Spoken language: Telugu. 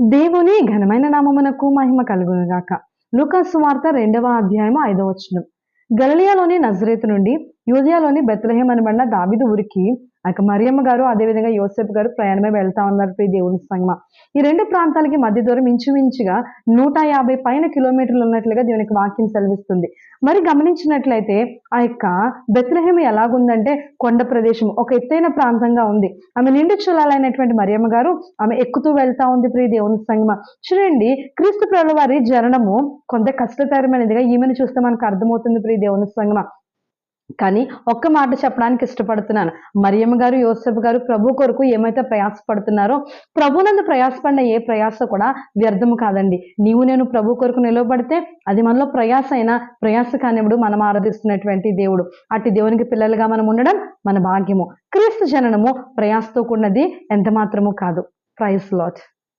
దేవుని ఘనమైన నామమునకు మహిమ కలుగునుగాక. లూకా సువార్త 2వ అధ్యాయము 5వ వచనం. గలిలయలోని నజరేతు నుండి యూదయలోని బెత్లెహేం అనబడిన దావీదు ఊరికి మరియమ్మ గారు అదేవిధంగా యోసేపు గారు ప్రయాణమే వెళ్తా ఉన్నారు. ప్రియ దేవుని సంగమ, ఈ రెండు ప్రాంతాలకి మధ్య దూరం ఇంచుమించుగా 150 పైన కిలోమీటర్లు ఉన్నట్లుగా దేవునికి వాక్యం సెలవిస్తుంది. మరి గమనించినట్లయితే ఆ యొక్క బెత్లెహేం ఎలాగుందంటే కొండ ప్రదేశం, ఒక ఎత్తైన ప్రాంతంగా ఉంది. ఆమె నిండు చులాలైనటువంటి మరియమ్మ గారు ఆమె ఎక్కుతూ వెళ్తా ఉంది. ప్రియ దేవుని సంగమ, చూడండి, క్రీస్తు ప్రభువు వారి జననము కొంత కష్టతరమైనదిగా ఈమెను చూస్తే మనకు అర్థమవుతుంది. ప్రియ దేవుని సంగమ, కానీ ఒక్క మాట చెప్పడానికి ఇష్టపడుతున్నాను. మరియమ్మ గారు యోసేపు గారు ప్రభు కొరకు ఏమైతే ప్రయాసపడుతున్నారో, ప్రభునందు ప్రయాసపడిన ఏ ప్రయాస కూడా వ్యర్థము కాదండి. నీవు నేను ప్రభు కొరకు నిలవబడితే అది మనలో ప్రయాస కానివ్వడు. మనం ఆరాధిస్తున్నటువంటి దేవుడు, అట్టి దేవునికి పిల్లలుగా మనం ఉండడం మన భాగ్యము. క్రీస్తు జననము ప్రయాసతో కూడినది ఎంత మాత్రము కాదు. Praise lord.